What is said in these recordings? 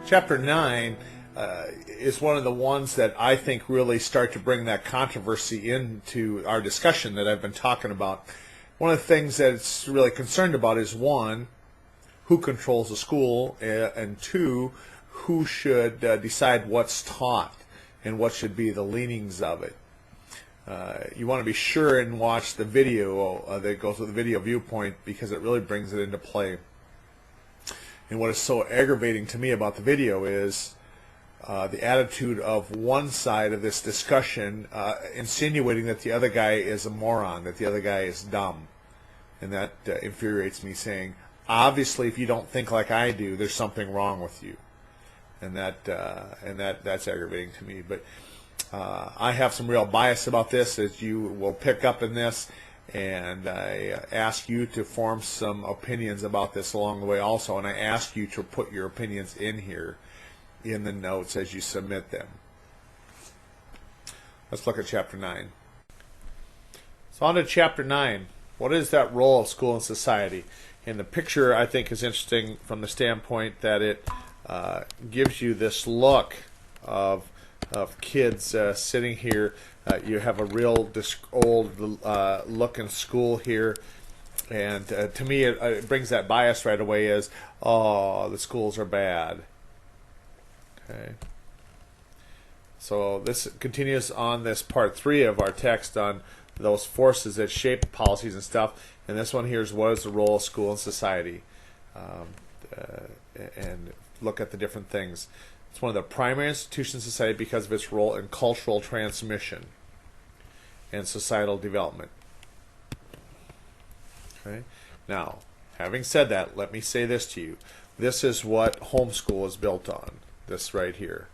Chapter 9 is one of the ones that I think really start to bring that controversy into our discussion that I've been talking about. One of the things that it's really concerned about is, one, who controls the school, and two, who should decide what's taught and what should be the leanings of it. You want to be sure and watch the video that goes with the video viewpoint, because it really brings it into play. And what is so aggravating to me about the video is the attitude of one side of this discussion insinuating that the other guy is a moron, that the other guy is dumb. And that infuriates me, saying, obviously if you don't think like I do, there's something wrong with you. And that's aggravating to me. But I have some real bias about this, as you will pick up in this, and I ask you to form some opinions about this along the way also, and I ask you to put your opinions in here in the notes as you submit them. Let's look at Chapter 9. So on to Chapter 9. What is that role of school in society? And the picture, I think, is interesting from the standpoint that it gives you this look of kids sitting here. You have a real old look in school here, and to me it brings that bias right away as, oh, the schools are bad. Okay. So this continues on this part 3 of our text on those forces that shape policies and stuff, and this one here is, what is the role of school in society? And look at the different things. It's one of the primary institutions of society because of its role in cultural transmission and societal development. Okay. Now, having said that, let me say this to you. This is what homeschool is built on. This right here.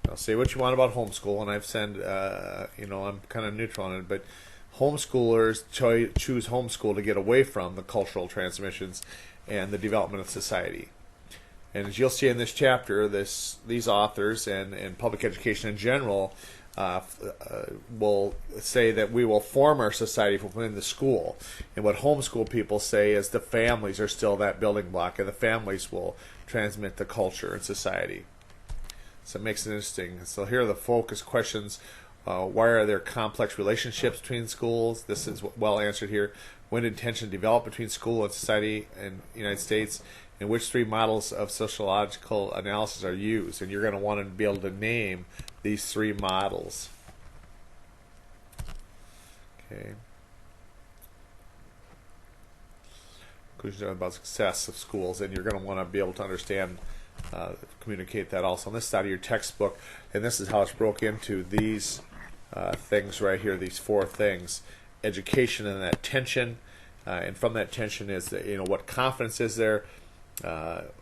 Now, say what you want about homeschool, and I've said, I'm kind of neutral on it, but homeschoolers choose homeschool to get away from the cultural transmissions and the development of society. And as you'll see in this chapter, these authors and public education in general will say that we will form our society from within the school. And what homeschool people say is the families are still that building block, and the families will transmit the culture and society. So it makes it interesting. So here are the focus questions. Why are there complex relationships between schools? This is well answered here. When did tension develop between school and society in the United States? And which 3 models of sociological analysis are used? And you're going to want to be able to name these 3 models. Okay. Conclusion about success of schools, and you're going to want to be able to understand, communicate that also on this side of your textbook. And this is how it's broke into these things right here, these 4 things. Education and that tension, and from that tension is what confidence is there,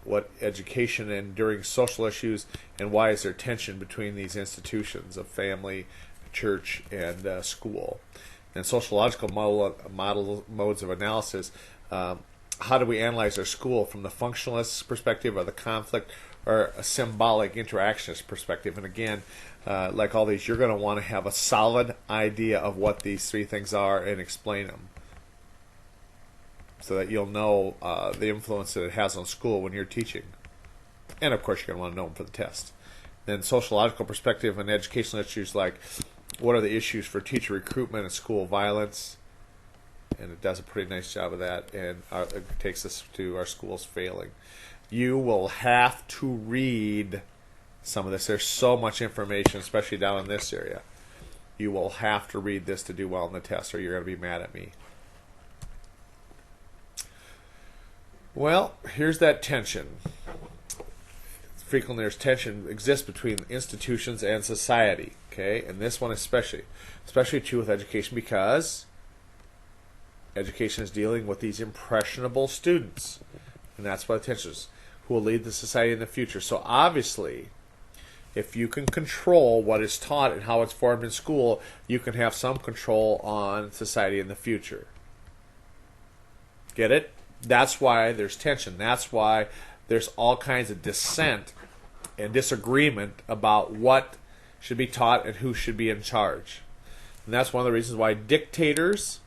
what education and during social issues, and why is there tension between these institutions of family, church, and school. And sociological modes of analysis, how do we analyze our school from the functionalist perspective, or the conflict, or a symbolic interactionist perspective? And again, like all these, you're going to want to have a solid idea of what these 3 things are and explain them, so that you'll know the influence that it has on school when you're teaching. And of course you're going to want to know them for the test. Then sociological perspective and educational issues, like what are the issues for teacher recruitment and school violence? And it does a pretty nice job of that, and it takes us to our schools failing. You will have to read some of this. There's so much information, especially down in this area. You will have to read this to do well in the test, or you're going to be mad at me. Well, here's that tension. Frequently there's tension exists between institutions and society, okay? And this one especially true with education, because education is dealing with these impressionable students. And that's why the tension is, who will lead the society in the future. So obviously, if you can control what is taught and how it's formed in school, you can have some control on society in the future. Get it? That's why there's tension. That's why there's all kinds of dissent and disagreement about what should be taught and who should be in charge. And that's one of the reasons why dictators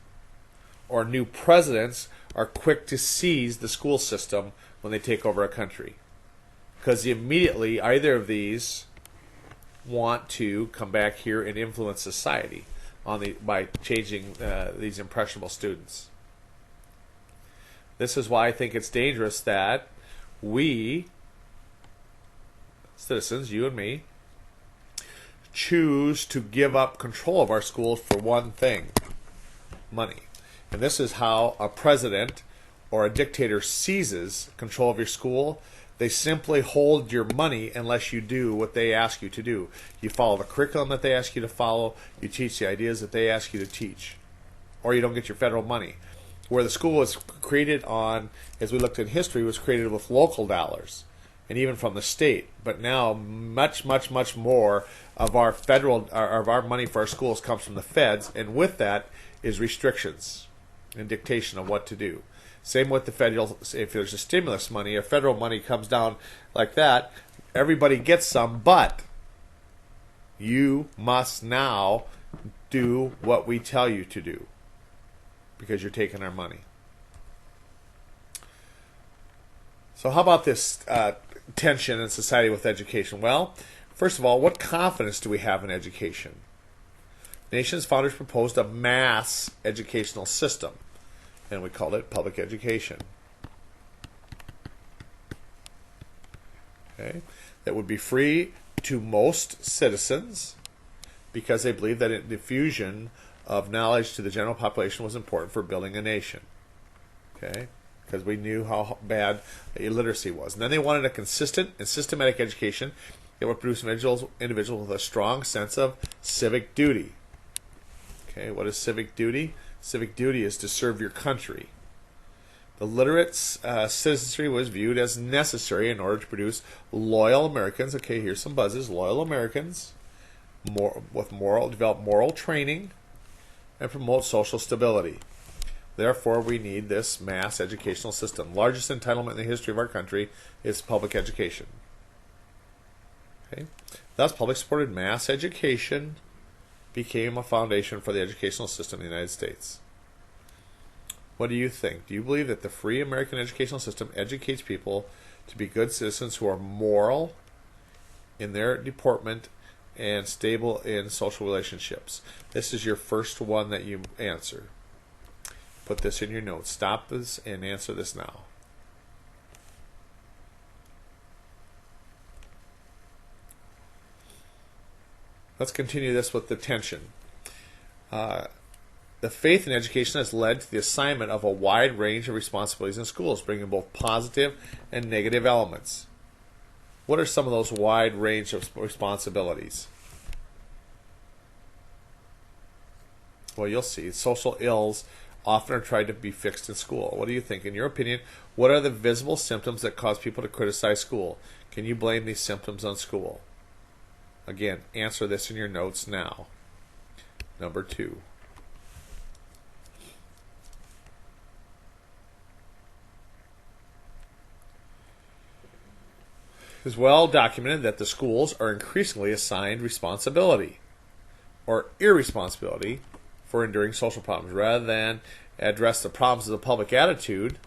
or new presidents are quick to seize the school system when they take over a country. because immediately either of these want to come back here and influence society by changing these impressionable students. This is why I think it's dangerous that we, citizens, you and me, choose to give up control of our schools for one thing: money. And this is how a president or a dictator seizes control of your school. They simply hold your money unless you do what they ask you to do. You follow the curriculum that they ask you to follow, you teach the ideas that they ask you to teach, or you don't get your federal money. Where the school was created on, as we looked in history, was created with local dollars and even from the state. But now much, much, much more of our our money for our schools comes from the feds, and with that is restrictions and dictation of what to do. Same with the federal. If there's a stimulus money, if federal money comes down like that, everybody gets some, but you must now do what we tell you to do because you're taking our money. So how about this tension in society with education? Well, first of all, what confidence do we have in education? The nation's founders proposed a mass educational system, and we called it public education. Okay? That would be free to most citizens because they believed that a diffusion of knowledge to the general population was important for building a nation. Okay? Because we knew how bad illiteracy was. And then they wanted a consistent and systematic education that would produce individuals with a strong sense of civic duty. Okay, what is civic duty? Civic duty is to serve your country. The literate citizenry was viewed as necessary in order to produce loyal Americans. Okay, here's some buzzes. Loyal Americans develop moral training and promote social stability. Therefore, we need this mass educational system. Largest entitlement in the history of our country is public education. Okay? Thus, public-supported mass education became a foundation for the educational system in the United States. What do you think? Do you believe that the free American educational system educates people to be good citizens who are moral in their deportment and stable in social relationships? This is your first one that you answer. Put this in your notes. Stop this and answer this now. Let's continue this with the tension. The faith in education has led to the assignment of a wide range of responsibilities in schools, bringing both positive and negative elements. What are some of those wide range of responsibilities? Well, you'll see. Social ills often are tried to be fixed in school. What do you think? In your opinion, what are the visible symptoms that cause people to criticize school? Can you blame these symptoms on school? Again, answer this in your notes now. Number 2. It is well documented that the schools are increasingly assigned responsibility or irresponsibility for enduring social problems. Rather than address the problems of the public attitude,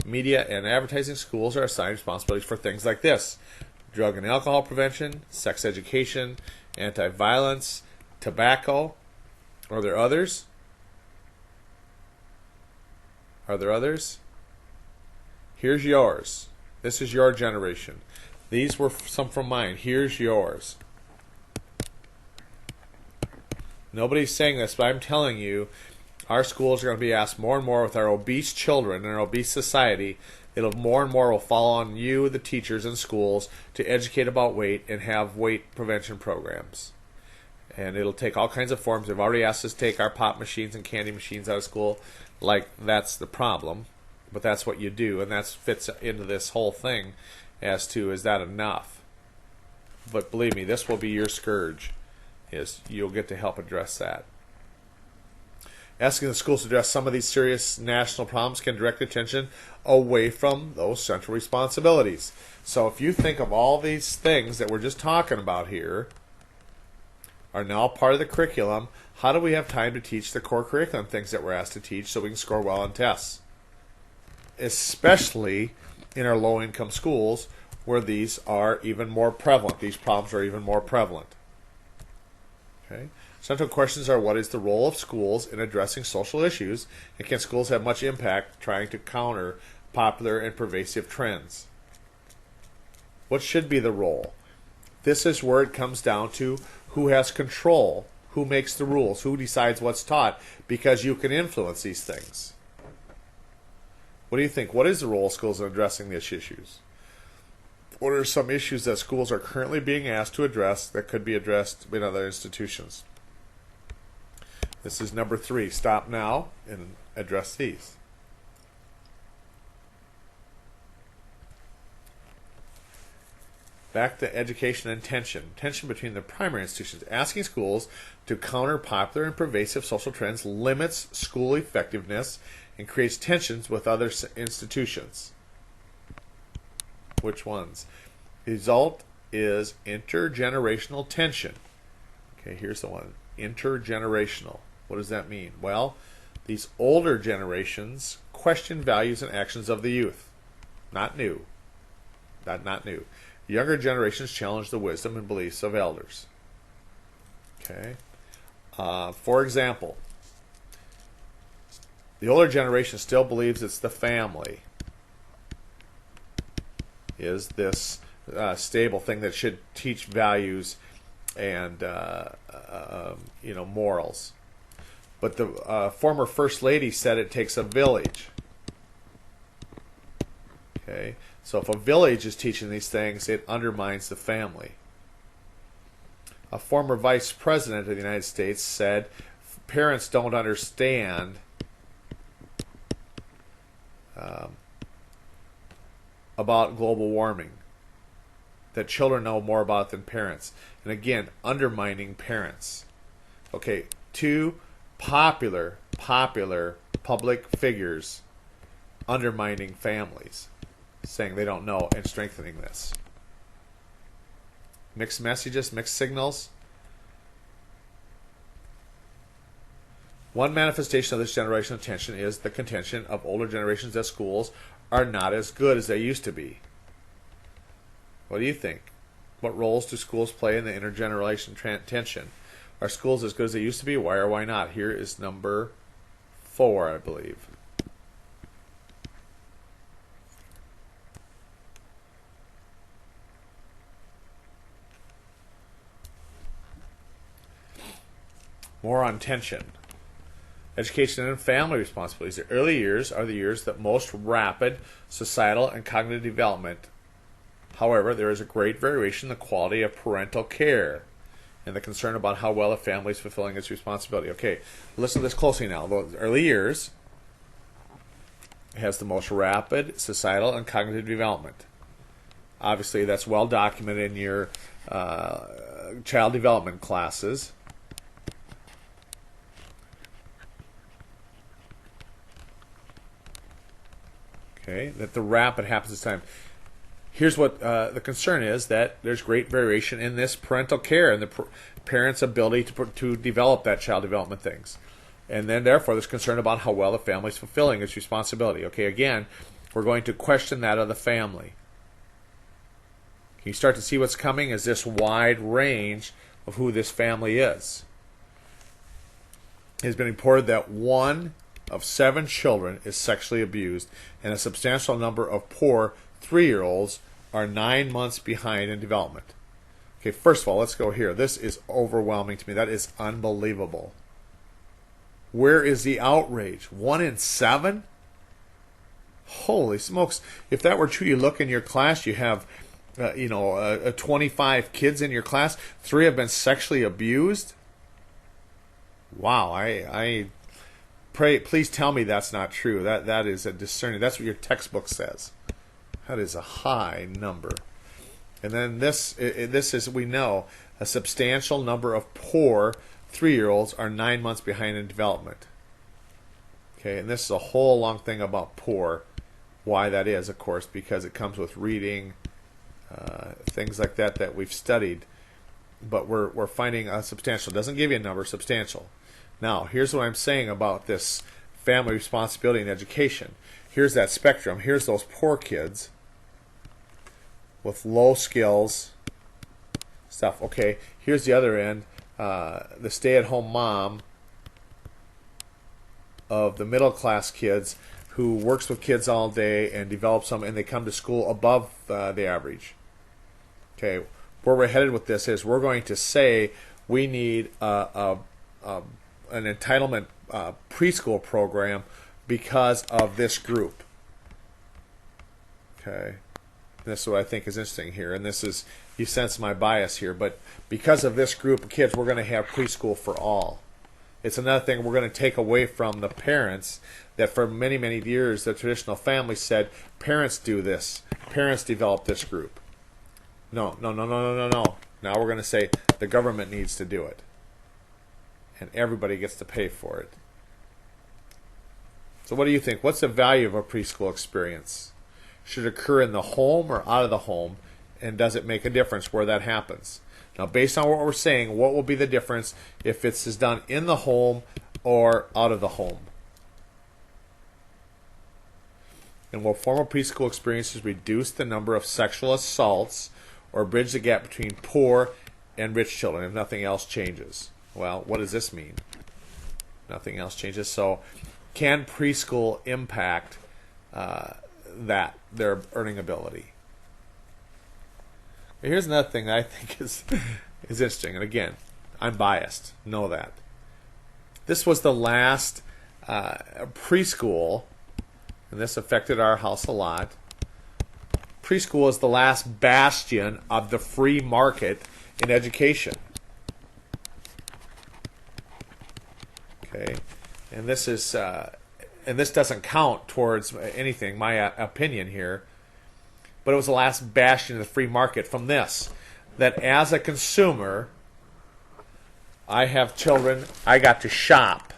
media and advertising, schools are assigned responsibilities for things like this: drug and alcohol prevention, sex education, anti-violence, tobacco. Are there others? Are there others? Here's yours. This is your generation. These were some from mine. Here's yours. Nobody's saying this, but I'm telling you, our schools are going to be asked more and more with our obese children and our obese society. It'll more and more will fall on you, the teachers in schools, to educate about weight and have weight prevention programs. And it'll take all kinds of forms. They've already asked us to take our pop machines and candy machines out of school. Like, that's the problem. But that's what you do, and that fits into this whole thing as to, is that enough? But believe me, this will be your scourge. Is you'll get to help address that. Asking the schools to address some of these serious national problems can direct attention away from those central responsibilities. So if you think of all these things that we're just talking about here are now part of the curriculum, how do we have time to teach the core curriculum things that we're asked to teach so we can score well on tests? Especially in our low-income schools where these are even more prevalent. These problems are even more prevalent. Okay. Central questions are: what is the role of schools in addressing social issues, and can schools have much impact trying to counter popular and pervasive trends? What should be the role? This is where it comes down to who has control, who makes the rules, who decides what's taught, because you can influence these things. What do you think? What is the role of schools in addressing these issues? What are some issues that schools are currently being asked to address that could be addressed in other institutions? This is number 3. Stop now and address these. Back to education and tension. Tension between the primary institutions. Asking schools to counter popular and pervasive social trends limits school effectiveness and creates tensions with other institutions. Which ones? The result is intergenerational tension. Okay, here's the one. Intergenerational. What does that mean? Well, these older generations question values and actions of the youth. Not new. Not new. Younger generations challenge the wisdom and beliefs of elders. Okay. For example, the older generation still believes it's the family is this stable thing that should teach values and morals. But the former First Lady said it takes a village. Okay. So if a village is teaching these things, it undermines the family. A former Vice President of the United States said parents don't understand about global warming, that children know more about it than parents. And again, undermining parents. Okay, 2 popular public figures undermining families, saying they don't know, and strengthening this. Mixed messages, mixed signals. One manifestation of this generational tension is the contention of older generations that schools are not as good as they used to be. What do you think? What roles do schools play in the intergenerational tension? Are schools as good as they used to be? Why or why not? Here is number 4, I believe. More on tension. Education and family responsibilities. The early years are the years that most rapid societal and cognitive development. However, there is a great variation in the quality of parental care and the concern about how well a family is fulfilling its responsibility. Okay, listen to this closely now. The early years has the most rapid societal and cognitive development. Obviously, that's well documented in your child development classes. Okay, that the rapid happens this time. Here's what the concern is, that there's great variation in this parental care and the parent's ability to develop that child development things. And then, therefore, there's concern about how well the family is fulfilling its responsibility. Okay, again, we're going to question that of the family. Can you start to see what's coming? Is this wide range of who this family is? It has been reported that 1 of 7 children is sexually abused, and a substantial number of poor 3-year-olds are 9 months behind in development. Okay, first of all, let's go here. This is overwhelming to me. That is unbelievable. Where is the outrage? 1 in 7? Holy smokes. If that were true, you look in your class, you have 25 kids in your class. 3 have been sexually abused. Wow, I pray, please tell me that's not true. That is a discerning. That's what your textbook says. That is a high number. And then this is, we know, a substantial number of poor 3-year-olds are 9 months behind in development. Okay, and this is a whole long thing about poor. Why that is, of course, because it comes with reading, things like that we've studied. But we're finding a substantial. It doesn't give you a number, substantial. Now, here's what I'm saying about this family responsibility and education. Here's that spectrum. Here's those poor kids. with low skills stuff. Okay, here's the other end. The stay-at-home mom of the middle class kids who works with kids all day and develops them, and they come to school above the average. Okay, where we're headed with this is we're going to say we need an entitlement preschool program because of this group. Okay, this is what I think is interesting here, and this is, you sense my bias here, but because of this group of kids, we're going to have preschool for all. It's another thing we're going to take away from the parents that for many, many years the traditional family said, parents do this, parents develop this group. No. Now we're going to say the government needs to do it. And everybody gets to pay for it. So what do you think? What's the value of a preschool experience? Should it occur in the home or out of the home? And does it make a difference where that happens? Now, based on what we're saying, what will be the difference if it's done in the home or out of the home? And will formal preschool experiences reduce the number of sexual assaults or bridge the gap between poor and rich children if nothing else changes? Well, what does this mean? Nothing else changes. So, can preschool impact their earning ability? Here's another thing that I think is interesting. And again, I'm biased. Know that. This was the last preschool, and this affected our house a lot. Preschool is the last bastion of the free market in education. Okay, and this is and this doesn't count towards anything, my opinion here. But it was the last bastion of the free market from this. That as a consumer, I have children, I got to shop.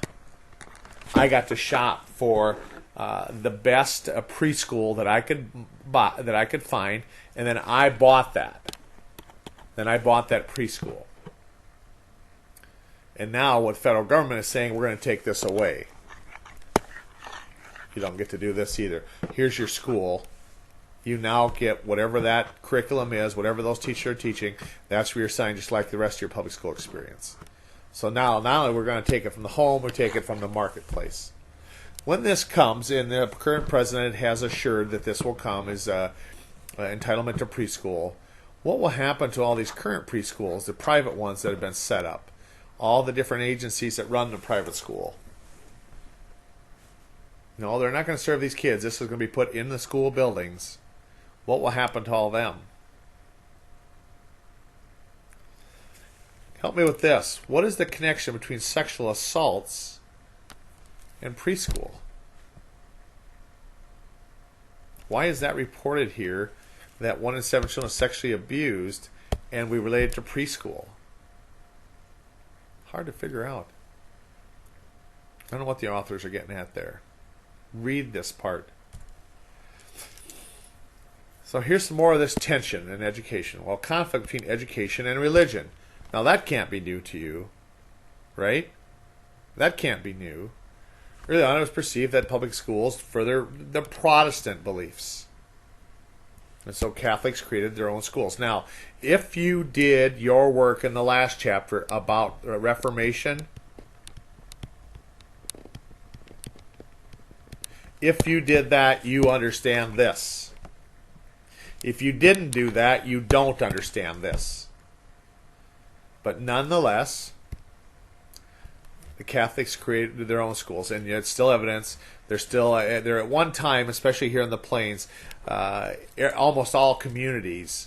I got to shop for the best preschool that I could buy, that I could find, and then I bought that. Then I bought that preschool. And now what federal government is saying, we're going to take this away. You don't get to do this either. Here's your school. You now get whatever that curriculum is, whatever those teachers are teaching, that's where you're assigned, just like the rest of your public school experience. So now, not only we're going to take it from the home, we take it from the marketplace. When this comes, and the current president has assured that this will come, is entitlement to preschool, what will happen to all these current preschools, the private ones that have been set up, all the different agencies that run the private school? No, they're not going to serve these kids. This is going to be put in the school buildings. What will happen to all of them? Help me with this. What is the connection between sexual assaults and preschool? Why is that reported here, that 1 in 7 children are sexually abused, and we relate it to preschool? Hard to figure out. I don't know what the authors are getting at there. Read this part. So here's some more of this tension in education. Well, conflict between education and religion. Now that can't be new to you, right? That can't be new. Early on it was perceived that public schools further the Protestant beliefs. And so Catholics created their own schools. Now, if you did your work in the last chapter about Reformation, if you did that, you understand this. If you didn't do that, you don't understand this. But nonetheless, the Catholics created their own schools, and it's still evidence. They're at one time, especially here in the Plains, almost all communities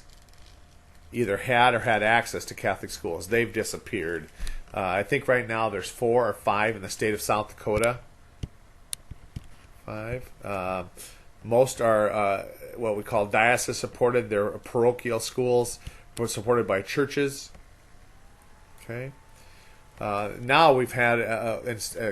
either had or had access to Catholic schools. They've disappeared. I think right now there's 4 or 5 in the state of South Dakota. 5. Most are what we call diocese supported. They're parochial schools, were supported by churches. Okay. Now we've had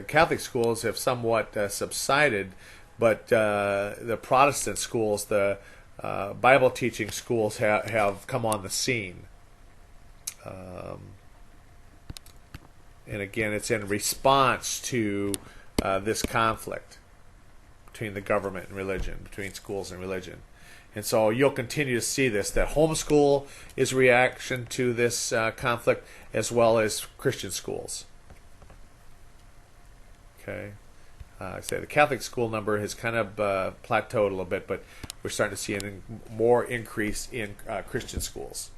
Catholic schools have somewhat subsided, but the Protestant schools, the Bible teaching schools, have come on the scene. And again, it's in response to this conflict between the government and religion, between schools and religion. And so you'll continue to see this, that homeschool is a reaction to this conflict, as well as Christian schools. Okay. I say the Catholic school number has kind of plateaued a little bit, but we're starting to see more increase in Christian schools.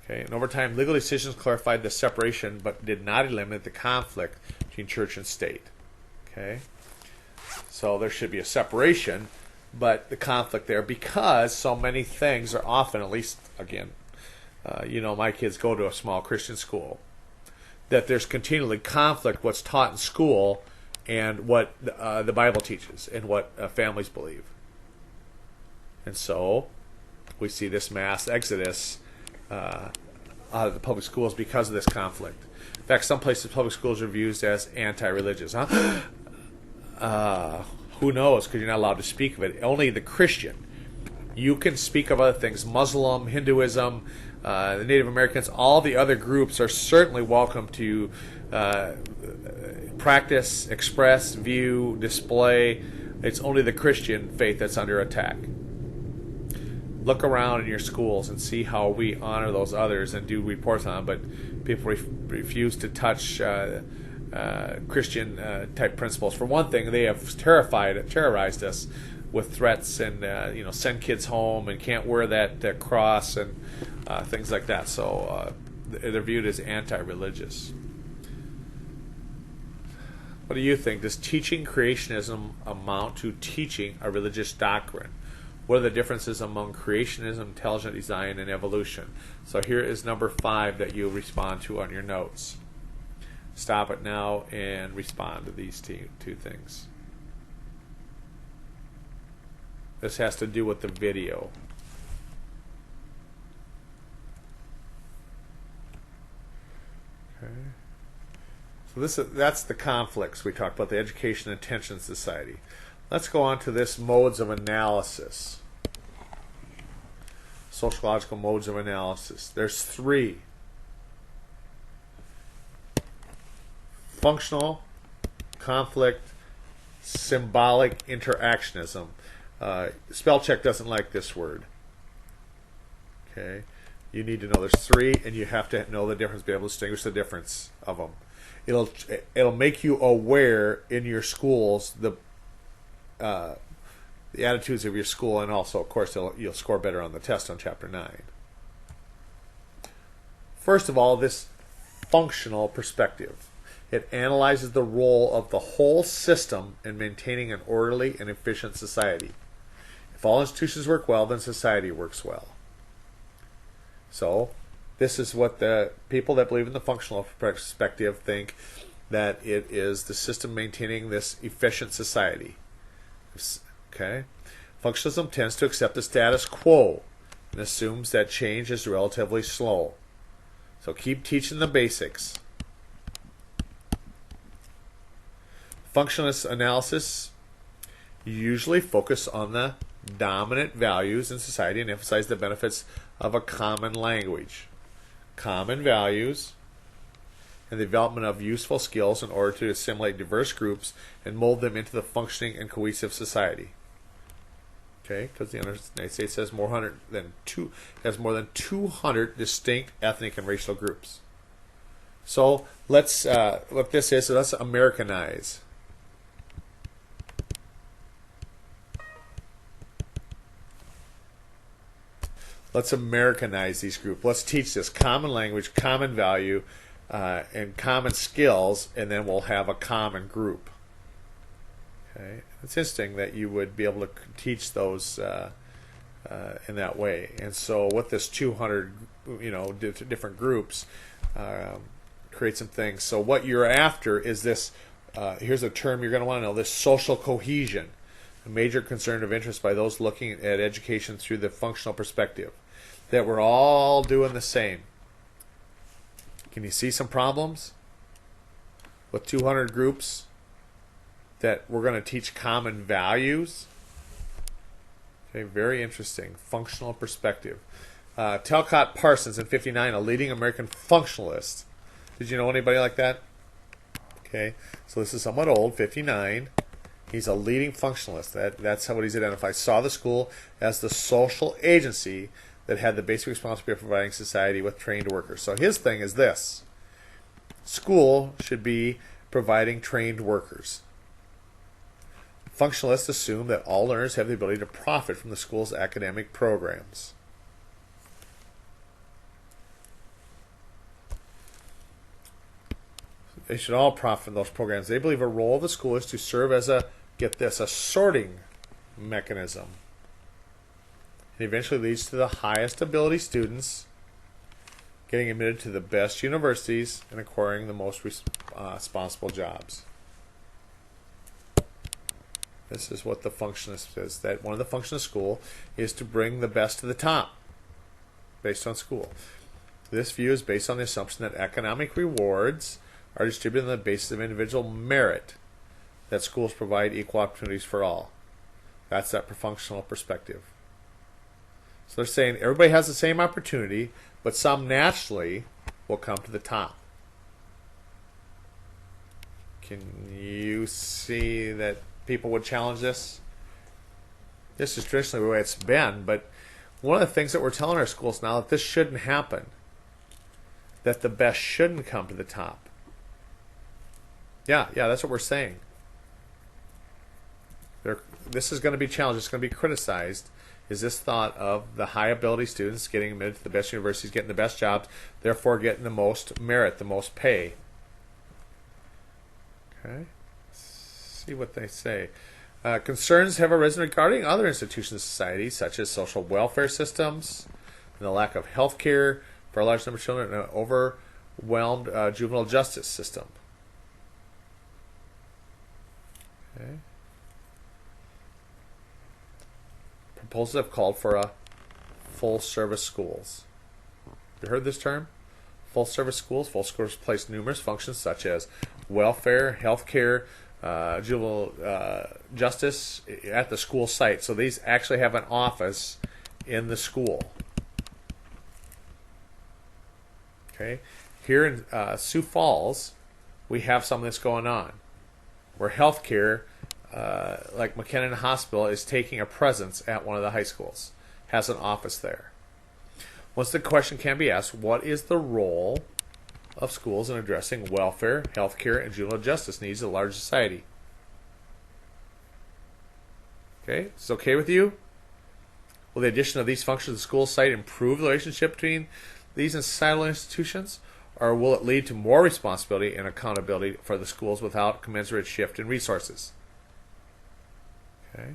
Okay, and over time, legal decisions clarified the separation, but did not eliminate the conflict between church and state. Okay, so there should be a separation, but the conflict there, because so many things are often, at least again, my kids go to a small Christian school, that there's continually conflict what's taught in school and what the Bible teaches and what families believe. And so we see this mass exodus out of the public schools because of this conflict. In fact, some places public schools are viewed as anti-religious. Who knows, because you're not allowed to speak of it. Only the Christian. You can speak of other things. Muslim, Hinduism, the Native Americans, all the other groups are certainly welcome to practice, express, view, display. It's only the Christian faith that's under attack. Look around in your schools and see how we honor those others and do reports on them, but people refuse to touch Christian type principles. For one thing, they have terrorized us with threats and send kids home and can't wear that cross and things like that. So they're viewed as anti-religious. What do you think? Does teaching creationism amount to teaching a religious doctrine? What are the differences among creationism, intelligent design, and evolution? So here is number 5 that you'll respond to on your notes. Stop it now and respond to these two things. This has to do with the video. Okay. So that's the conflicts we talked about, the Education and Attention Society. Let's go on to this modes of analysis. Sociological modes of analysis. There's 3. Functional, conflict, symbolic interactionism. Spell check doesn't like this word. Okay, you need to know there's 3, and you have to know the difference, be able to distinguish the difference of them. It'll make you aware in your schools the attitudes of your school, and also, of course, you'll score better on the test on Chapter 9. First of all, this functional perspective. It analyzes the role of the whole system in maintaining an orderly and efficient society. If all institutions work well, then society works well. So, this is what the people that believe in the functional perspective think, that it is the system maintaining this efficient society. Okay? Functionalism tends to accept the status quo and assumes that change is relatively slow. So keep teaching the basics. Functionalist analysis usually focus on the dominant values in society and emphasize the benefits of a common language, common values, and the development of useful skills in order to assimilate diverse groups and mold them into the functioning and cohesive society. Okay, because the United States has more than 200 distinct ethnic and racial groups. So let's what this is. So let's Americanize. Let's Americanize these groups. Let's teach this common language, common value, and common skills, and then we'll have a common group. Okay, it's interesting that you would be able to teach those in that way. And so, with this 200, different groups, create some things. So, what you're after is this. Here's a term you're going to want to know: this social cohesion, a major concern of interest by those looking at education through the functional perspective. That we're all doing the same. Can you see some problems with 200 groups that we're going to teach common values? Okay, very interesting. Functional perspective. Talcott Parsons in '59, a leading American functionalist. Did you know anybody like that? Okay, so this is somewhat old, '59. He's a leading functionalist. That's how he's identified. Saw the school as the social agency that had the basic responsibility of providing society with trained workers. So his thing is this. School should be providing trained workers. Functionalists assume that all learners have the ability to profit from the school's academic programs. They should all profit from those programs. They believe a role of the school is to serve as a, get this, a sorting mechanism. It eventually leads to the highest ability students getting admitted to the best universities and acquiring the most responsible jobs. This is what the functionalist says, that one of the functions of school is to bring the best to the top based on school. This view is based on the assumption that economic rewards are distributed on the basis of individual merit, that schools provide equal opportunities for all. That's that functional perspective. So they're saying everybody has the same opportunity, but some naturally will come to the top. Can you see that people would challenge this? This is traditionally the way it's been, but one of the things that we're telling our schools now that this shouldn't happen, that the best shouldn't come to the top. Yeah, that's what we're saying. This is going to be challenged. It's going to be criticized. Is this thought of the high ability students getting admitted to the best universities, getting the best jobs, therefore getting the most merit, the most pay? Okay. Let's see what they say. Concerns have arisen regarding other institutions of society, such as social welfare systems, and the lack of health care for a large number of children, and an overwhelmed juvenile justice system. Okay. Proposals have called for a full-service schools. You heard this term? Full-service schools. Full schools place numerous functions such as welfare, health care, juvenile justice at the school site. So these actually have an office in the school. Okay. Here in Sioux Falls, we have some of this going on, where health care, like McKinnon Hospital, is taking a presence at one of the high schools, has an office there. Once the question can be asked, what is the role of schools in addressing welfare, health care, and juvenile justice needs of a large society? Okay, is it okay with you? Will the addition of these functions to the school site improve the relationship between these and societal institutions? Or will it lead to more responsibility and accountability for the schools without commensurate shift in resources? Okay.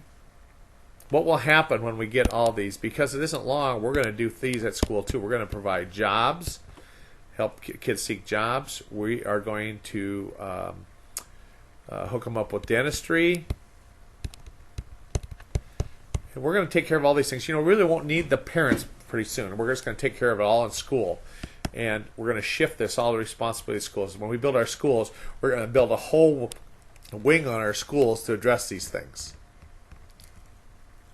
What will happen when we get all these? Because it isn't long, we're going to do these at school too. We're going to provide jobs, help kids seek jobs. We are going to hook them up with dentistry. And we're going to take care of all these things. You know, we really won't need the parents pretty soon. We're just going to take care of it all in school. And we're going to shift this all the responsibility of schools. When we build our schools, we're going to build a whole wing on our schools to address these things.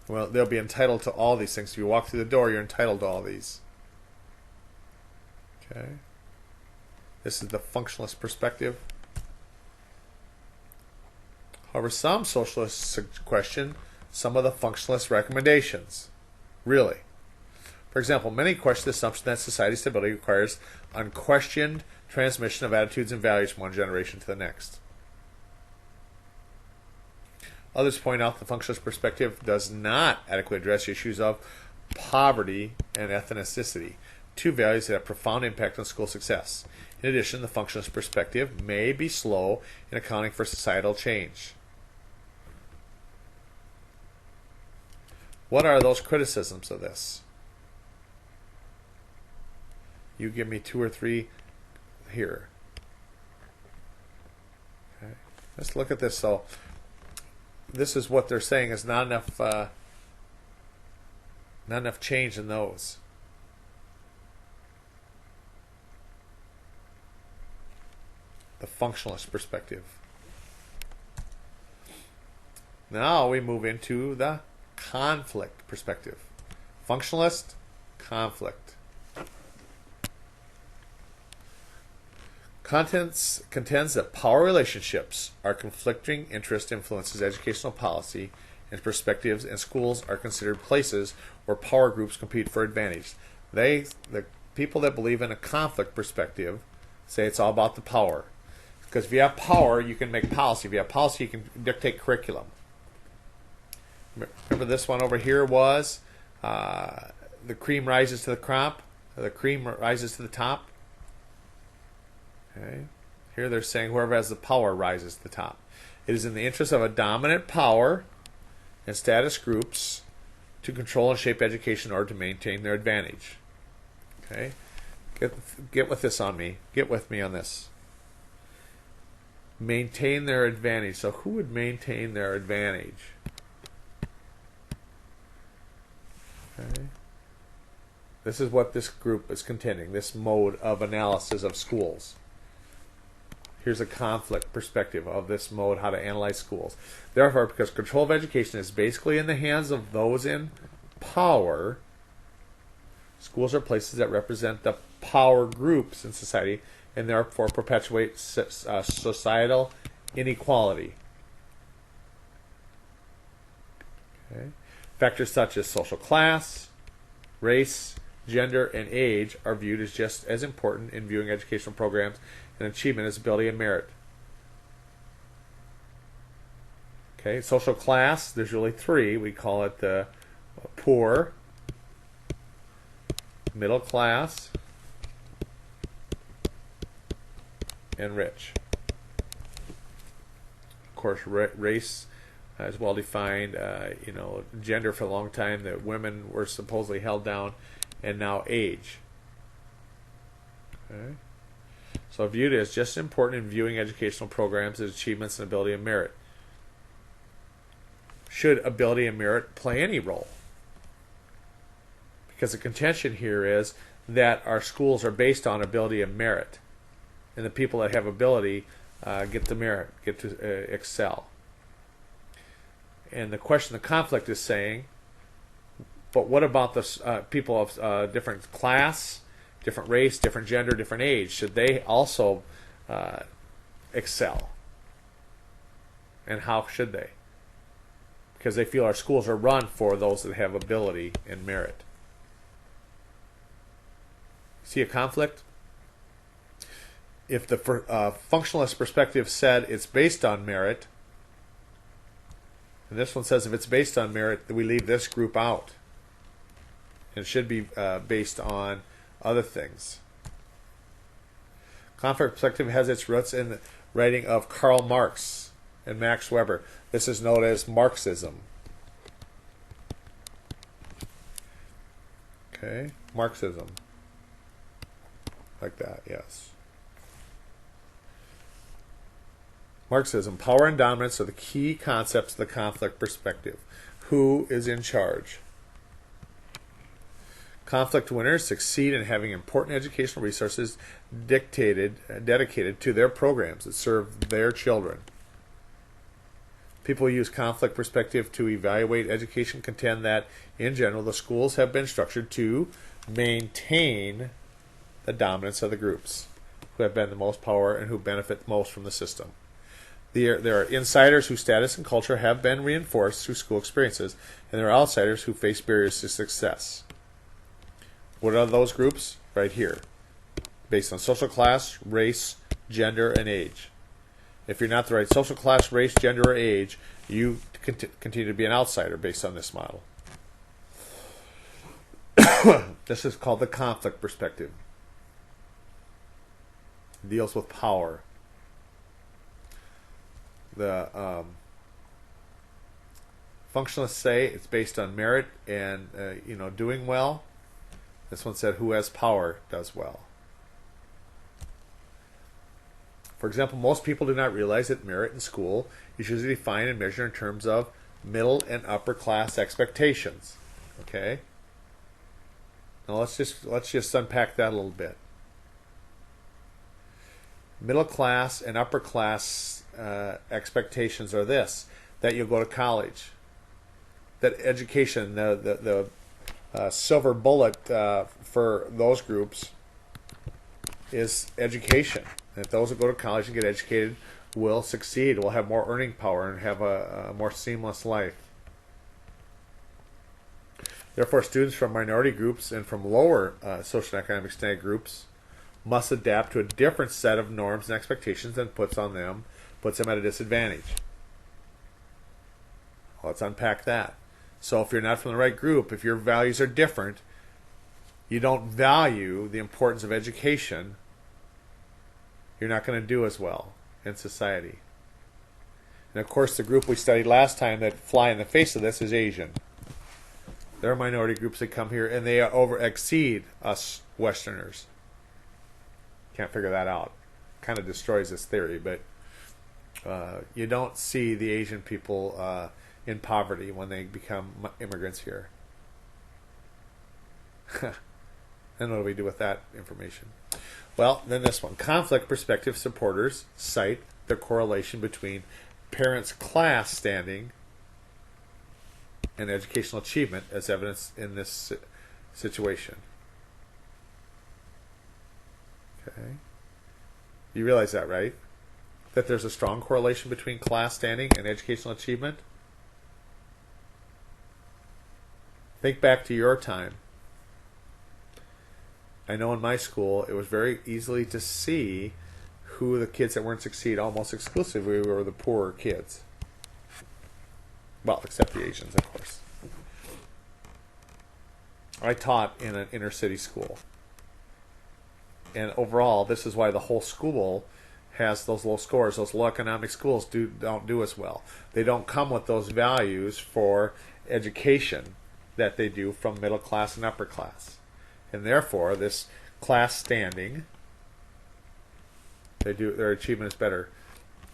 Well, they'll be entitled to all these things. If you walk through the door, you're entitled to all these. Okay. This is the functionalist perspective. However, some socialists question some of the functionalist recommendations. Really. For example, many question the assumption that society's stability requires unquestioned transmission of attitudes and values from one generation to the next. Others point out the functionalist perspective does not adequately address issues of poverty and ethnicity, two values that have profound impact on school success. In addition, the functionalist perspective may be slow in accounting for societal change. What are those criticisms of this? You give me two or three here. Okay. Let's look at this. So this is what they're saying is not enough change in those. The functionalist perspective. Now we move into the conflict perspective. Functionalist, conflict. Contends that power relationships are conflicting interest influences educational policy, and perspectives and schools are considered places where power groups compete for advantage. The people that believe in a conflict perspective say it's all about the power. Because if you have power, you can make policy. If you have policy, you can dictate curriculum. Remember this one over here was the cream rises to the crop, the cream rises to the top. Okay. Here they're saying whoever has the power rises to the top. It is in the interest of a dominant power and status groups to control and shape education in order to maintain their advantage. Okay, get with this on me. Get with me on this. Maintain their advantage. So who would maintain their advantage? Okay. This is what this group is contending, this mode of analysis of schools. Here's a conflict perspective of this mode, how to analyze schools. Therefore, because control of education is basically in the hands of those in power, schools are places that represent the power groups in society and therefore perpetuate societal inequality. Okay. Factors such as social class, race, gender, and age are viewed as just as important in viewing educational programs and achievement as ability and merit. Okay, social class, there's really three. We call it the poor, middle class, and rich. Of course, race is well defined. Gender for a long time, that women were supposedly held down, and now age. Okay. So viewed as just as important in viewing educational programs as achievements and ability and merit. Should ability and merit play any role? Because the contention here is that our schools are based on ability and merit. And the people that have ability get the merit, get to excel. And the question, the conflict is saying, but what about the people of different class, different race, different gender, different age? Should they also excel? And how should they? Because they feel our schools are run for those that have ability and merit. See a conflict? If the functionalist perspective said it's based on merit, and this one says if it's based on merit, we leave this group out. It should be based on other things. Conflict perspective has its roots in the writing of Karl Marx and Max Weber. This is known as Marxism. Okay, Marxism. Like that, yes. Marxism, power and dominance are the key concepts of the conflict perspective. Who is in charge? Conflict winners succeed in having important educational resources dedicated to their programs that serve their children. People who use conflict perspective to evaluate education contend that, in general, the schools have been structured to maintain the dominance of the groups who have been the most power and who benefit most from the system. There are insiders whose status and culture have been reinforced through school experiences, and there are outsiders who face barriers to success. What are those groups? Right here. Based on social class, race, gender, and age. If you're not the right social class, race, gender, or age, you continue to be an outsider based on this model. This is called the conflict perspective. It deals with power. The functionalists say it's based on merit and doing well. This one said who has power does well. For example, most people do not realize that merit in school is usually defined and measured in terms of middle and upper class expectations. Okay. Now let's just unpack that a little bit. Middle class and upper class expectations are this: that you'll go to college, that education, the silver bullet for those groups is education. That those that go to college and get educated will succeed, will have more earning power, and have a more seamless life. Therefore, students from minority groups and from lower socioeconomic standing groups must adapt to a different set of norms and expectations that puts them at a disadvantage. Let's unpack that. So if you're not from the right group, if your values are different, you don't value the importance of education, you're not going to do as well in society. And of course, the group we studied last time that fly in the face of this is Asian. There are minority groups that come here and they exceed us Westerners. Can't figure that out. Kind of destroys this theory, but you don't see the Asian people in poverty when they become immigrants here. And what do we do with that information? Well, then this one. Conflict perspective supporters cite the correlation between parents' class standing and educational achievement as evidence in this situation. Okay. You realize that, right? That there's a strong correlation between class standing and educational achievement? Think back to your time. I know in my school it was very easily to see who the kids that weren't succeed almost exclusively were the poorer kids. Well, except the Asians, of course. I taught in an inner city school. And overall, this is why the whole school has those low scores. Those low economic schools don't do as well. They don't come with those values for education that they do from middle class and upper class. And therefore, this class standing, their achievement is better.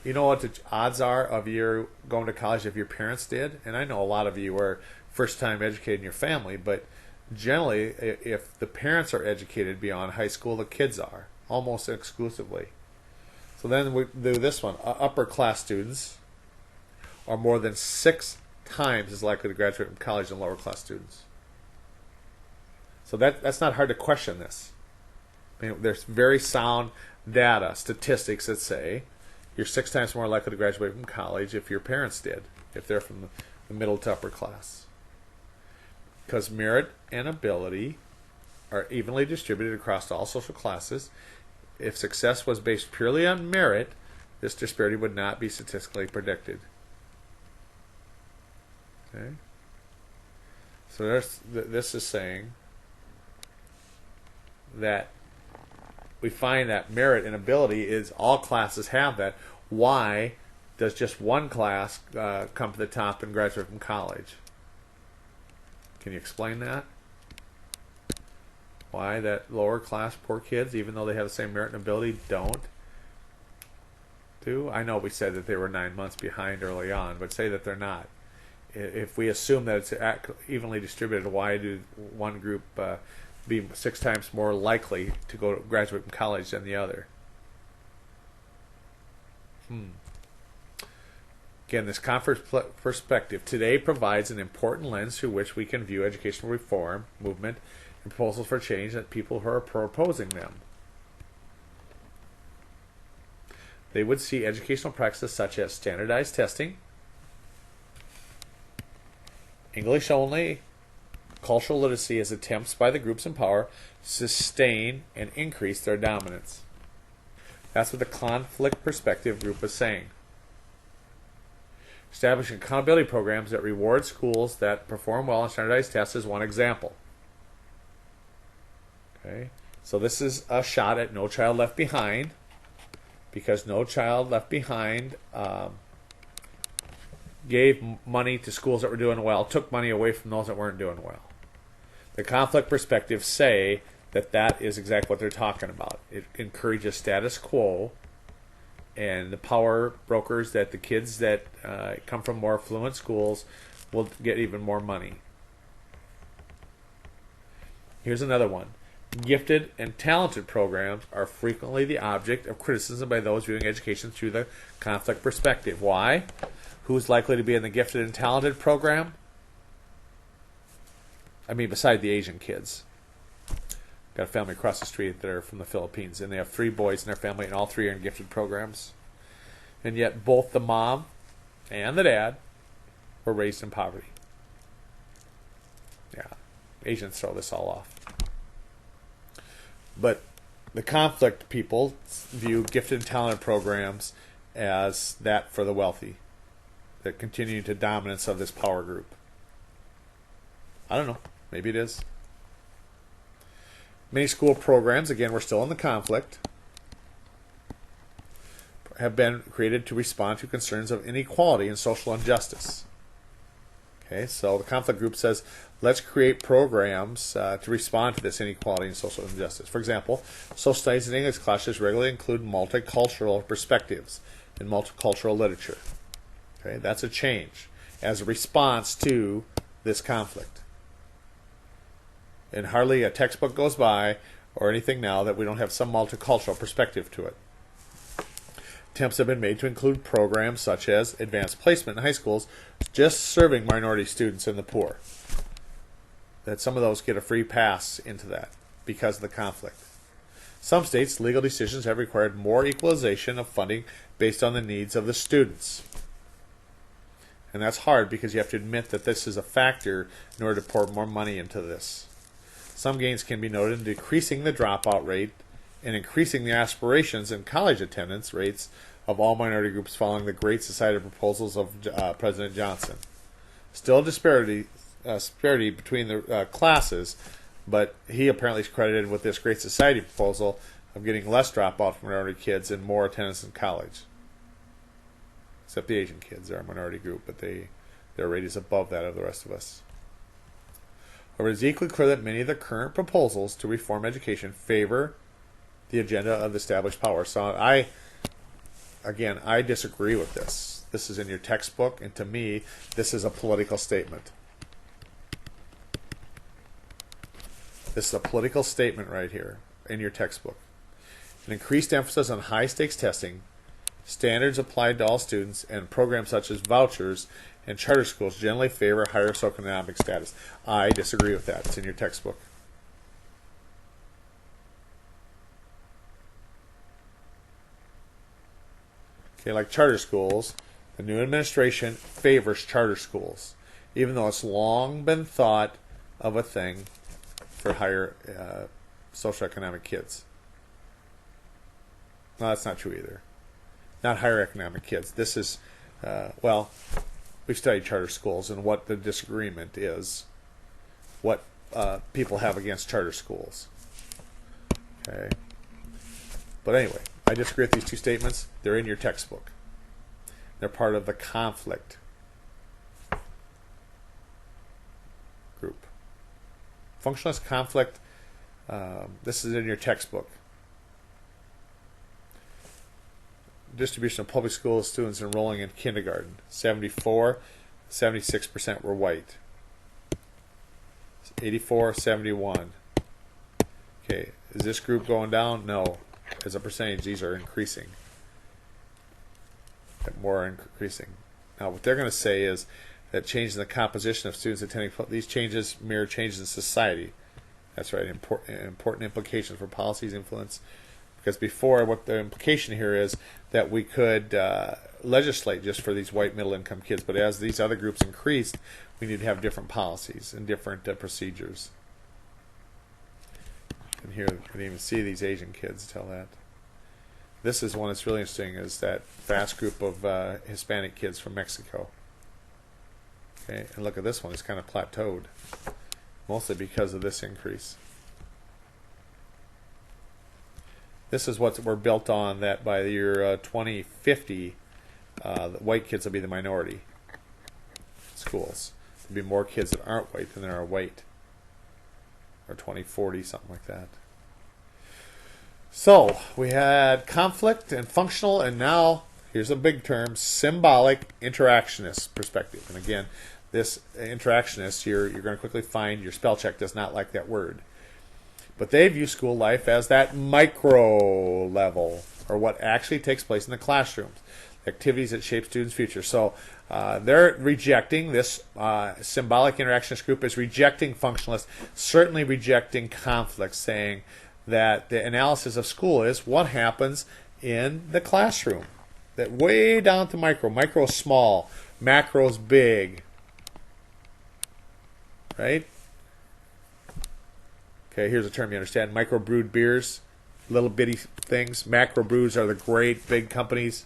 You know what the odds are of you going to college if your parents did? And I know a lot of you are first time educated in your family, but generally, if the parents are educated beyond high school, the kids are, almost exclusively. So then we do this one. Upper class students are more than 6 times as likely to graduate from college than lower class students. So that's not hard to question this. I mean, there's very sound data, statistics that say you're 6 times more likely to graduate from college if your parents did, if they're from the middle to upper class. Because merit and ability are evenly distributed across all social classes. If success was based purely on merit, this disparity would not be statistically predicted. Okay? So this is saying that we find that merit and ability is all classes have that. Why does just one class come to the top and graduate from college? Can you explain that? Why that lower class poor kids, even though they have the same merit and ability, don't do? I know we said that they were 9 months behind early on, but say that they're not. If we assume that it's evenly distributed, why do one group be 6 times more likely to go to graduate from college than the other? Again, this conference perspective today provides an important lens through which we can view educational reform, movement, and proposals for change that people who are proposing them. They would see educational practices such as standardized testing, English only, cultural literacy as attempts by the groups in power to sustain and increase their dominance. That's what the conflict perspective group is saying. Establishing accountability programs that reward schools that perform well on standardized tests is one example. Okay, so this is a shot at No Child Left Behind, because No Child Left Behind gave money to schools that were doing well, took money away from those that weren't doing well. The conflict perspectives say that is exactly what they're talking about. It encourages status quo and the power brokers that the kids that come from more affluent schools will get even more money. Here's another one. Gifted and talented programs are frequently the object of criticism by those viewing education through the conflict perspective. Why? Who's likely to be in the gifted and talented program? I mean, beside the Asian kids. Got a family across the street that are from the Philippines, and they have 3 boys in their family, and all 3 are in gifted programs. And yet both the mom and the dad were raised in poverty. Yeah, Asians throw this all off. But the conflict people view gifted and talented programs as that for the wealthy, that continue to dominance of this power group. I don't know. Maybe it is. Many school programs, again, we're still in the conflict, have been created to respond to concerns of inequality and social injustice. Okay, so the conflict group says, let's create programs to respond to this inequality and social injustice. For example, social studies and English classes regularly include multicultural perspectives and multicultural literature. Okay, that's a change as a response to this conflict. And hardly a textbook goes by or anything now that we don't have some multicultural perspective to it. Attempts have been made to include programs such as advanced placement in high schools, just serving minority students and the poor. That some of those get a free pass into that because of the conflict. Some states' legal decisions have required more equalization of funding based on the needs of the students. And that's hard because you have to admit that this is a factor in order to pour more money into this. Some gains can be noted in decreasing the dropout rate and increasing the aspirations and college attendance rates of all minority groups following the Great Society proposals of President Johnson. Still a disparity between the classes, but he apparently is credited with this Great Society proposal of getting less dropout from minority kids and more attendance in college. Except the Asian kids are a minority group, but their rate is above that of the rest of us. However, it is equally clear that many of the current proposals to reform education favor the agenda of the established power. So I disagree with this. This is in your textbook, and to me, this is a political statement. This is a political statement right here in your textbook. An increased emphasis on high-stakes testing, standards applied to all students, and programs such as vouchers and charter schools generally favor higher socioeconomic status. I disagree with that. It's in your textbook. Okay, like charter schools, the new administration favors charter schools, even though it's long been thought of a thing for higher socioeconomic kids. No, that's not true either. Not higher economic kids. This is, we've studied charter schools and what the disagreement is, what people have against charter schools. Okay. But anyway, I disagree with these 2 statements. They're in your textbook. They're part of the conflict group. Functionalist conflict, this is in your textbook. Distribution of public school students enrolling in kindergarten. 76% were white. 84, 71. Okay, is this group going down? No. As a percentage, these are increasing. More increasing. Now, what they're going to say is that change in the composition of students attending, these changes mirror changes in society. That's right, important implications for policies influence. Because before, what the implication here is that we could legislate just for these white middle-income kids, but as these other groups increased, we need to have different policies and different procedures. And here, you can even see these Asian kids tell that. This is one that's really interesting, is that vast group of Hispanic kids from Mexico. Okay, and look at this one, it's kind of plateaued, mostly because of this increase. This is what we're built on, that by the year 2050, the white kids will be the minority in schools. There'll be more kids that aren't white than there are white. Or 2040, something like that. So, we had conflict and functional, and now, here's a big term, symbolic interactionist perspective. And again, this interactionist, you're going to quickly find your spell check does not like that word. But they view school life as that micro level, or what actually takes place in the classrooms. activities that shape students' future. So they're rejecting this symbolic interactionist group is rejecting functionalists, certainly rejecting conflict, saying that the analysis of school is what happens in the classroom. That way down to micro. Micro is small, macro is big. Right? Okay, here's a term you understand. Micro brewed beers, little bitty things. Macro brews are the great big companies.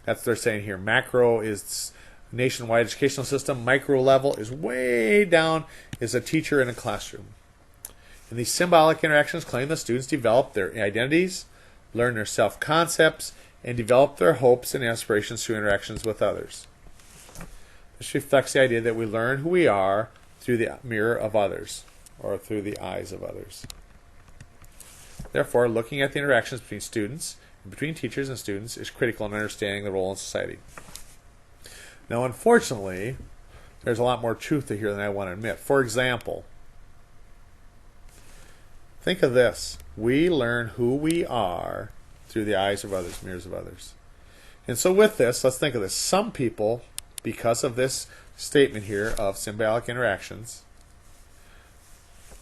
That's what they're saying here. Macro is nationwide educational system. Micro level is way down, is a teacher in a classroom. And these symbolic interactions claim that students develop their identities, learn their self-concepts, and develop their hopes and aspirations through interactions with others. This reflects the idea that we learn who we are through the mirror of others, or through the eyes of others. Therefore, looking at the interactions between students and between teachers and students is critical in understanding the role in society. Now, unfortunately, there's a lot more truth to here than I want to admit. For example, think of this. We learn who we are through the eyes of others, mirrors of others. And so with this, let's think of this. Some people, because of this statement here of symbolic interactions,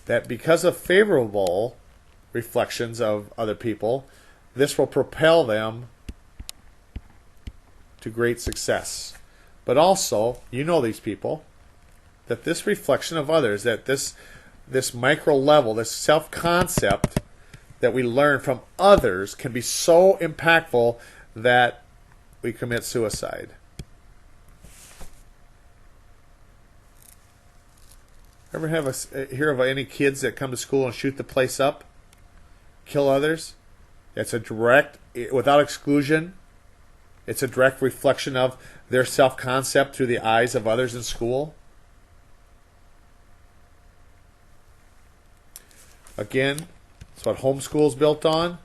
that because of favorable reflections of other people, this will propel them to great success. But also, you know these people, that this reflection of others, that this micro level, this self-concept that we learn from others can be so impactful that we commit suicide. Ever hear of any kids that come to school and shoot the place up, kill others? It's a direct, without exclusion, it's a direct reflection of their self-concept through the eyes of others in school. Again, it's what homeschool is built on,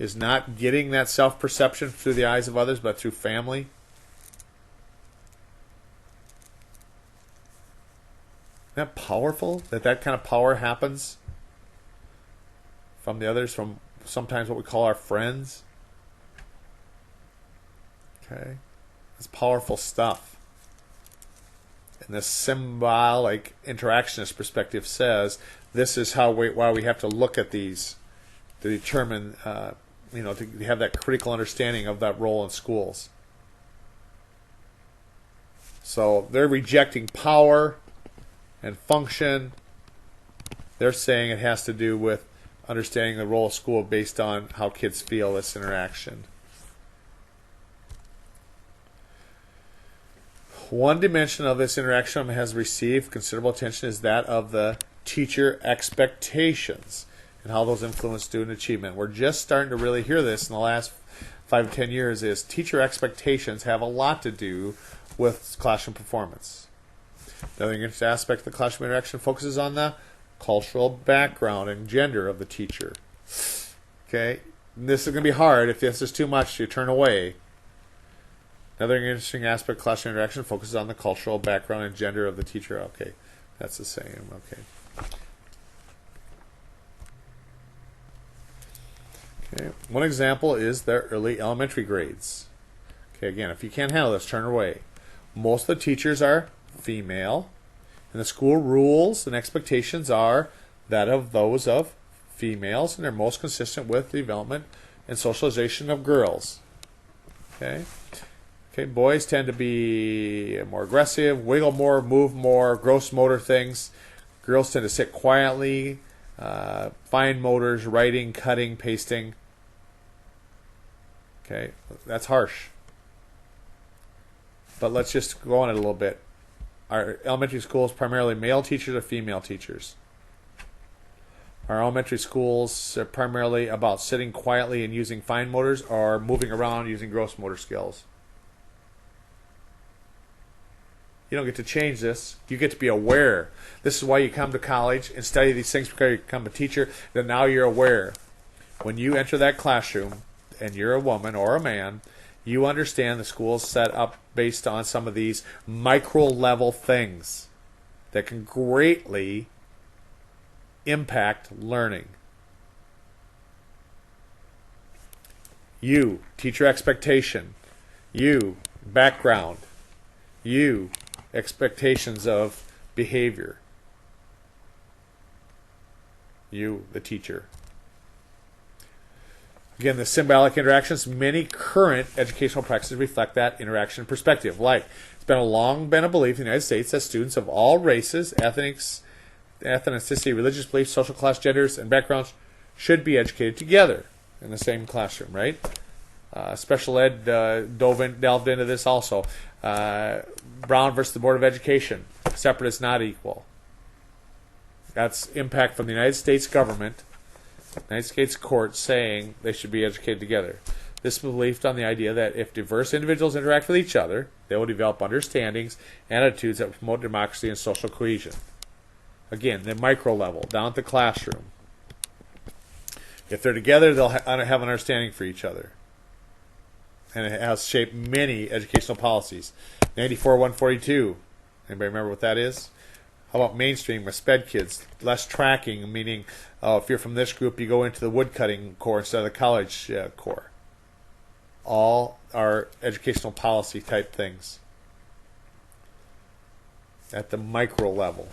is not getting that self-perception through the eyes of others, but through family. Isn't that powerful? That kind of power happens from the others, from sometimes what we call our friends. Okay? It's powerful stuff. And this symbolic interactionist perspective says this is why we have to look at these to determine, to have that critical understanding of that role in schools. So they're rejecting power and function. They're saying it has to do with understanding the role of school based on how kids feel this interaction. One dimension of this interaction has received considerable attention is that of the teacher expectations and how those influence student achievement. We're just starting to really hear this in the last 5 to 10 years is teacher expectations have a lot to do with classroom performance. The other interesting aspect of the classroom interaction focuses on the cultural background and gender of the teacher. Okay, and this is going to be hard. If this is too much, you turn away. Another interesting aspect of classroom interaction focuses on the cultural background and gender of the teacher. Okay, that's the same. Okay. Okay. One example is the early elementary grades. Okay, again, if you can't handle this, turn away. Most of the teachers are female, and the school rules and expectations are that of those of females, and they're most consistent with the development and socialization of girls. Okay. Okay, boys tend to be more aggressive, wiggle more, move more, gross motor things. Girls tend to sit quietly, fine motors, writing, cutting, pasting. Okay, that's harsh. But let's just go on it a little bit. Our elementary schools primarily male teachers or female teachers? Our elementary schools are primarily about sitting quietly and using fine motors or moving around using gross motor skills. You don't get to change this. You get to be aware. This is why you come to college and study these things, because you become a teacher. Then now you're aware. When you enter that classroom and you're a woman or a man, you understand the school is set up based on some of these micro-level things that can greatly impact learning. You, teacher expectation. You, background. You, expectations of behavior. You, the teacher. Again, the symbolic interactions, many current educational practices reflect that interaction perspective. Like, it's long been a belief in the United States that students of all races, ethnicity, religious beliefs, social class, genders, and backgrounds should be educated together in the same classroom, right? Special ed delved into this also. Brown versus the Board of Education. Separate is not equal. That's impact from the United States government, United States courts saying they should be educated together. This was believed on the idea that if diverse individuals interact with each other, they will develop understandings and attitudes that promote democracy and social cohesion. Again, the micro level, down at the classroom. If they're together, they'll have an understanding for each other. And it has shaped many educational policies. 94-142. Anybody remember what that is? How about mainstream with SPED kids? Less tracking, meaning if you're from this group, you go into the woodcutting corps instead of the college corps. All are educational policy type things at the micro level.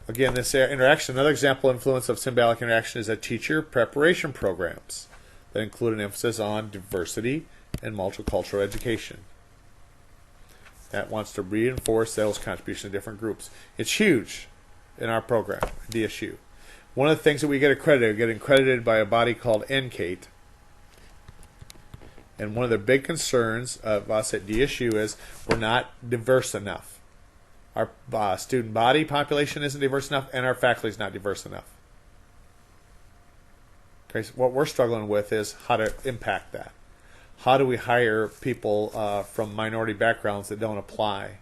Again, this interaction, another example of influence of symbolic interaction is that teacher preparation programs that include an emphasis on diversity and multicultural education. That wants to reinforce those contributions to different groups. It's huge in our program, DSU. One of the things that we get accredited by a body called NCATE. And one of the big concerns of us at DSU is we're not diverse enough. Our student body population isn't diverse enough, and our faculty is not diverse enough. Okay, so what we're struggling with is how to impact that. How do we hire people from minority backgrounds that don't apply?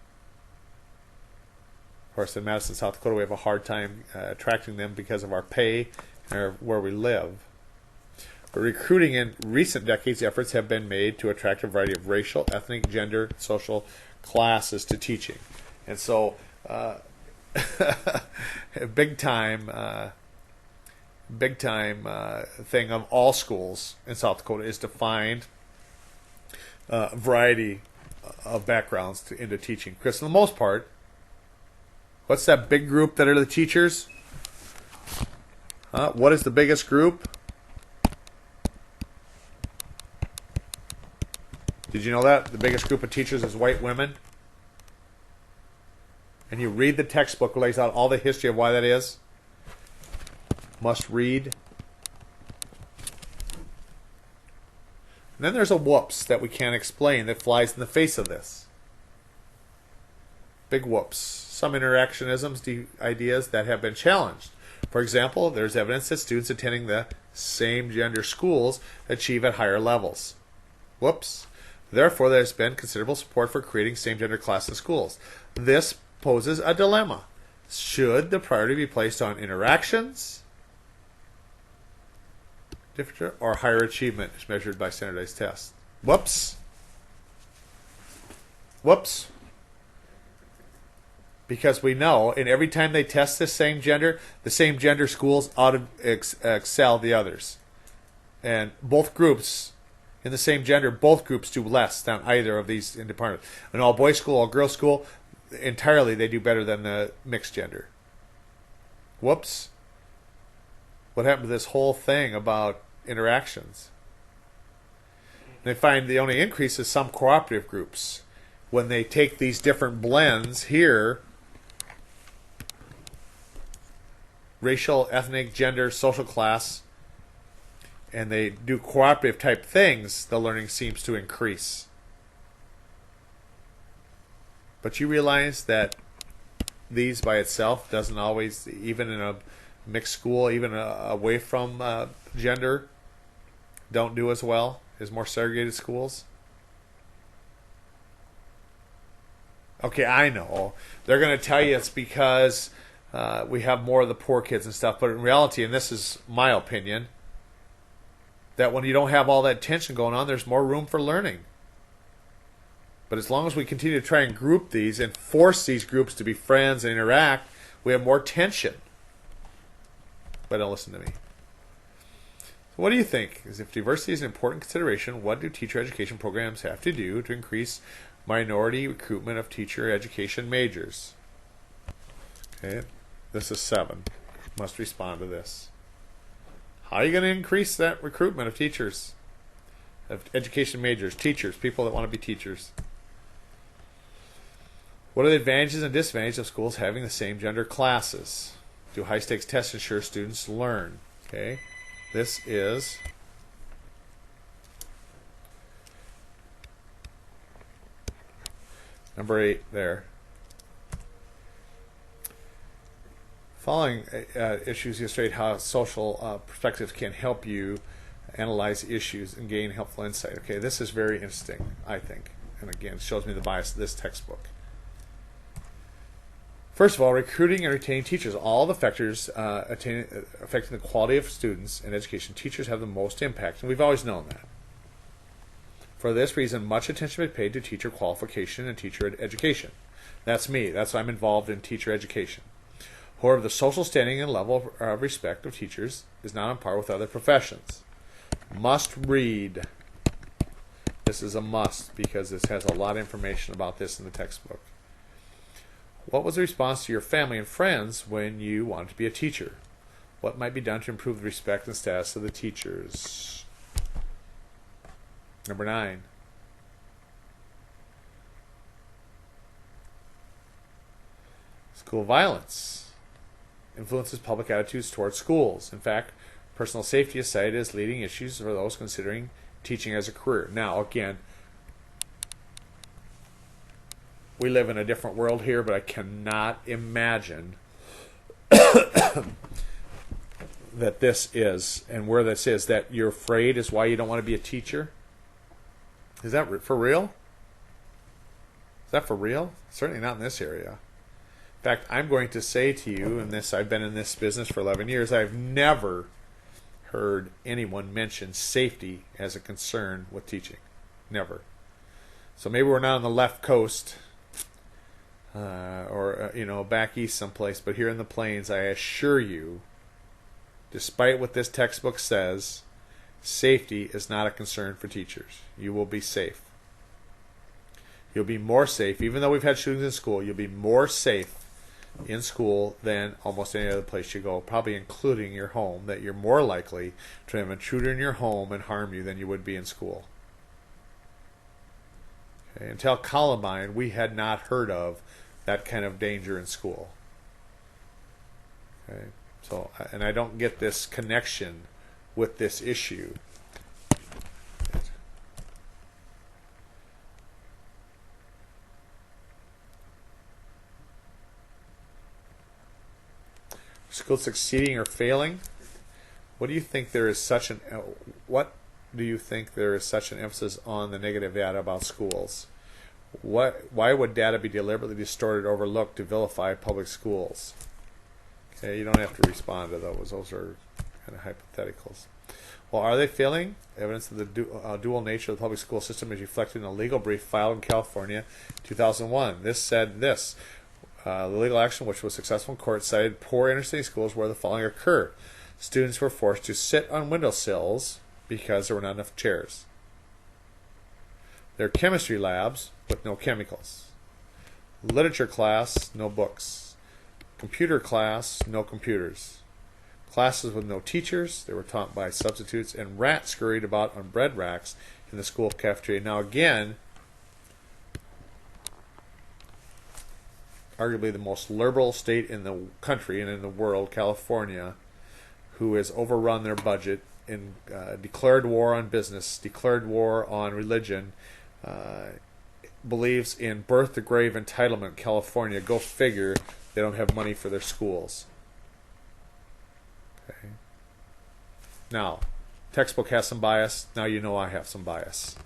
Of course, in Madison, South Dakota, we have a hard time attracting them because of our pay and where we live. But recruiting in recent decades, efforts have been made to attract a variety of racial, ethnic, gender, social classes to teaching. And so, a big time thing of all schools in South Dakota is to find a variety of backgrounds into teaching. Chris, for the most part, what's that big group that are the teachers? What is the biggest group? Did you know that? The biggest group of teachers is white women. And you read the textbook, lays out all the history of why that is. Must read. And then there's a whoops that we can't explain that flies in the face of this. Big whoops. Some interactionisms, ideas that have been challenged. For example, there's evidence that students attending the same gender schools achieve at higher levels. Whoops. Therefore, there's been considerable support for creating same-gender classes in schools. This poses a dilemma. Should the priority be placed on interactions or higher achievement as measured by standardized tests? Whoops. Whoops. Because we know, and every time they test the same gender schools ought to excel the others. And both groups in the same gender, both groups do less than either of these in departments. An all-boys school, all-girls school, entirely they do better than the mixed gender. Whoops. What happened to this whole thing about interactions? They find the only increase is some cooperative groups. When they take these different blends here, racial, ethnic, gender, social class, and they do cooperative type things, the learning seems to increase. But you realize that these by itself doesn't always, even in a mixed school, even away from gender, don't do as well as more segregated schools. Okay, I know. They're going to tell you it's because we have more of the poor kids and stuff, but in reality, and this is my opinion, that when you don't have all that tension going on, there's more room for learning. But as long as we continue to try and group these and force these groups to be friends and interact, we have more tension. But don't listen to me. So what do you think? Is if diversity is an important consideration, what do teacher education programs have to do to increase minority recruitment of teacher education majors? Okay, this is 7. Must respond to this. How are you going to increase that recruitment of teachers, of education majors, teachers, people that want to be teachers? What are the advantages and disadvantages of schools having the same gender classes? Do high-stakes tests ensure students learn? Okay, this is number 8 there. Following issues illustrate how social perspectives can help you analyze issues and gain helpful insight. Okay, this is very interesting, I think. And again, it shows me the bias of this textbook. First of all, recruiting and retaining teachers. All the factors affecting the quality of students and education, teachers have the most impact, and we've always known that. For this reason, much attention is paid to teacher qualification and teacher education. That's me. That's why I'm involved in teacher education. However, the social standing and level of respect of teachers is not on par with other professions. Must read. This is a must because this has a lot of information about this in the textbook. What was the response to your family and friends when you wanted to be a teacher? What might be done to improve the respect and status of the teachers? Number 9. School violence influences public attitudes towards schools. In fact, personal safety is cited as leading issues for those considering teaching as a career. Now, again, we live in a different world here, but I cannot imagine that this is, and where this is, that you're afraid is why you don't want to be a teacher. Is that for real? Is that for real? Certainly not in this area. In fact, I'm going to say to you, and this, I've been in this business for 11 years, I've never heard anyone mention safety as a concern with teaching. Never. So maybe we're not on the left coast, or back east someplace, but here in the plains, I assure you, despite what this textbook says, safety is not a concern for teachers. You will be safe. You'll be more safe, even though we've had shootings in school, you'll be more safe in school than almost any other place you go, probably including your home, that you're more likely to have an intruder in your home and harm you than you would be in school. Okay, until Columbine, we had not heard of that kind of danger in school. Okay, so, and I don't get this connection with this issue. School succeeding or failing? What do you think there is such an emphasis on the negative data about schools? Why would data be deliberately distorted or overlooked to vilify public schools? Okay, you don't have to respond to those. Those are kind of hypotheticals. Well, are they failing? Evidence of the dual nature of the public school system is reflected in a legal brief filed in California, 2001. This said this. The legal action, which was successful in court, cited poor inner-city schools where the following occur. Students were forced to sit on windowsills because there were not enough chairs. There are chemistry labs with no chemicals. Literature class, no books. Computer class, no computers. Classes with no teachers, they were taught by substitutes, and rats scurried about on bread racks in the school cafeteria. Now again, arguably the most liberal state in the country and in the world, California, who has overrun their budget and declared war on business, declared war on religion, believes in birth-to-grave entitlement. California, go figure, they don't have money for their schools. Okay. Now, textbook has some bias. Now you know I have some bias.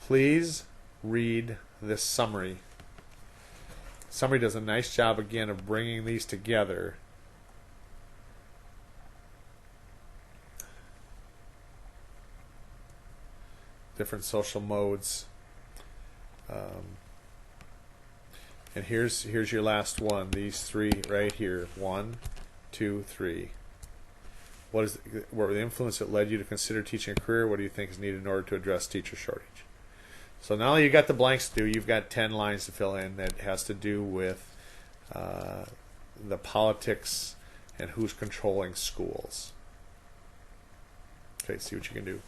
Please read this summary. Summary does a nice job again of bringing these together. Different social modes. And here's your last one. These three right here. 1, 2, 3. What were the influence that led you to consider teaching a career? What do you think is needed in order to address teacher shortage? So now you got the blanks to do. You've got 10 lines to fill in that has to do with the politics and who's controlling schools. Okay, see what you can do.